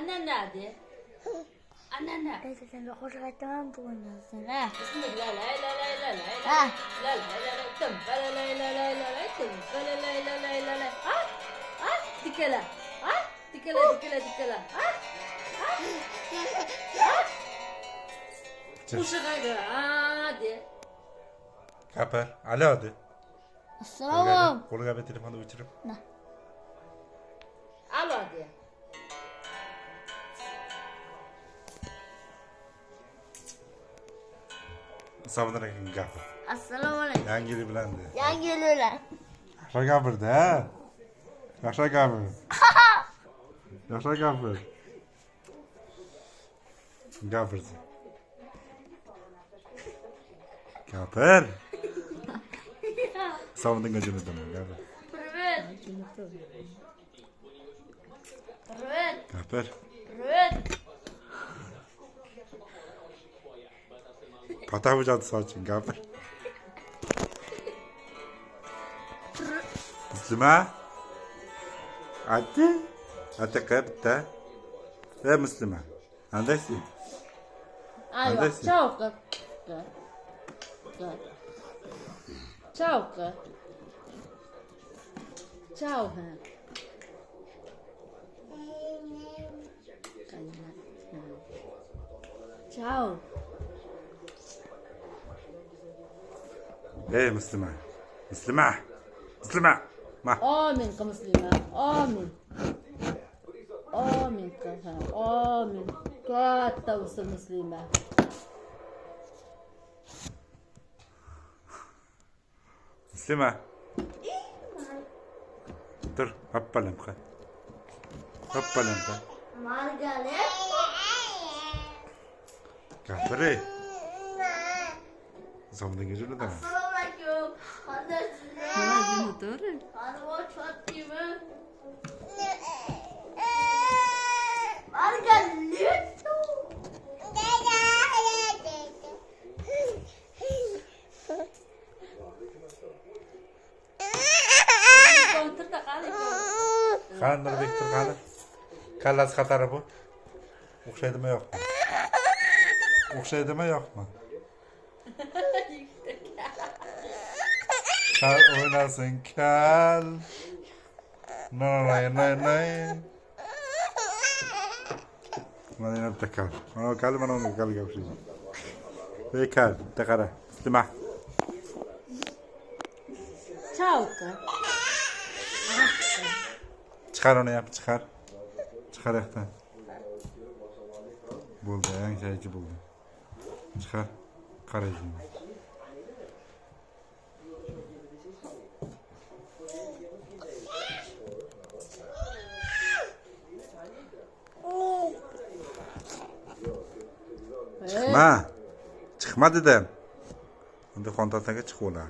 Annen nerede? Annen nerede? Neyse sen bir hoş aytamam bugünden sonra. Bismillah la la la la la Ha. la la la la tım la la la la la la tım la la la la la la ha ha dikele ha dikele ha Uşağa gel hadi. Kapar. Alo hadi. Assalamu. Qo'liga bir telefonni o'chirib. Alo hadi. Hisobidan ekan gapir. Assalomu alaykum. Yangi yil bilan de. Yangi yillar. Yaxshi gapirdi, ha? Yaxshi gapir. Yaxshi gapir. Gapirdi. Gapir. Hisobidan gajinidan gapir. Привет. Привет. Gapir. Привет. Patah vujudi soching gapir. Muslima? Ati? Ati qayerda? Muslima. Qandaysiz? Ayva. Qandaysiz? Ciao. Ciao. Ciao. Ciao. Muslima. Muslima. Ma. Amin muslima. Amin. Amin kaha. Amin. Katta olsun muslima. Muslima. Dur, hoppalam qa. Hoppalam qa. Margaret. Gapir. Hisobidan gajinidan. Assalomu alaykum. Qandaysizlar? Nima to'g'ri? Arvo chatdimi? Margaret. Kontrda qani. Qani Viktor qani? Kallasi xatari bu. O'xshaydimi yo'qmi? O'xshaydimi yo'qmi? Kal o'ynasin kal. Nay. Mana yana bitta kal. Mana kal mana uni kal gapirishim. Ey kal, bitta qara. Istima. Ciao. Chiqar uni ham, chiqar. Chiqar yoqdan. Bo'ldi, yangi bo'ldi. Chiqar. Qarayman. Chiqma dedim. Unda xontasaga chiqib ola.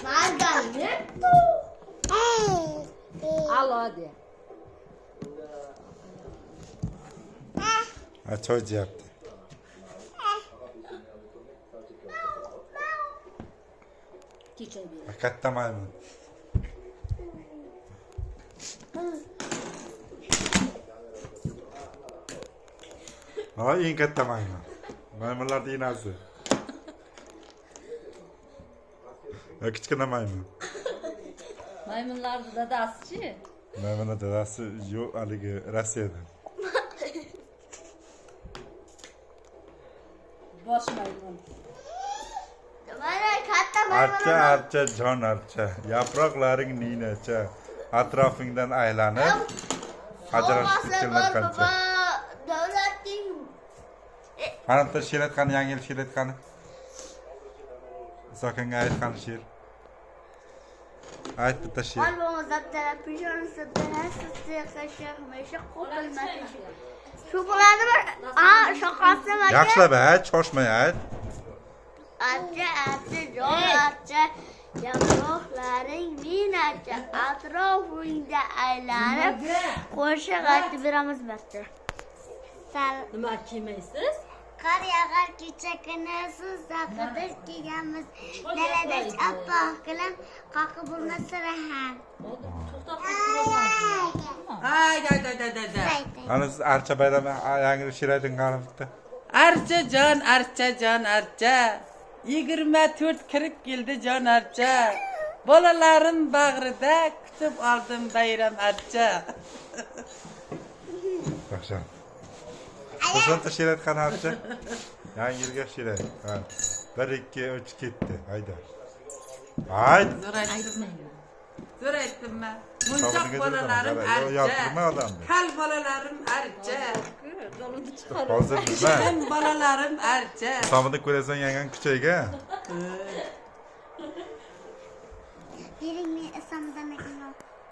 Margaret. Alo hadi. Choy deyapti. Kechoy ber. Katta maymun. Eng katta maymun. Maymunlarning enasi. Kichkina maymun. Maymunlarning dadasi-chi? Maymunning dadasi yo'q, haligi Rossiyadan. Bosh maymun. Mana katta maymun. Archa jon archa. Yaproqlaring ninacha. Atrofingdan aylanib ajrashib ketganlar qancha. Davlatning Qani bitta she'r aytqani, yangi yil she'r aytqani. Sokinga aytqan she'r. Ayt bitta she'r. qalbimizda peshonasi darasiz qashaqmasha qo'pilmas. Shu bo'ladi bir shaqasi va Yaxshilab ayt, choshmay ayt. Archa jon archa yaproqlaring minacha atrofingda aylanib qo'shiq aytib beramiz battar. Sal Nima kiymaysiz? qor yog'ar kecha kuni suv soqidek kiyganmiz. Dalada oppoq gilam qoqib bo'lmasa ham. To'xtab turasan. Ay. Ana siz archa bayrami yangi she'r aytgan bitta. Archajon, archa. 24 kirib keldi jon archa. Bolalarim bag'rida kutib oldim bayram archa. Yaxshi. Qo'shimcha she'r aytgan archa. Yangi yilga she'r ayt. 1 2 3 ketdi. Hayda. Hayt. Zo'r aytdimmi? Munchoq bolalarim Yo'qtirma archa. odamni. Kal bolalarim archa. Qo'limni chiqarib. Hozir nima? Bolalarım archa. Somida ko'rasan yangan kuchayga.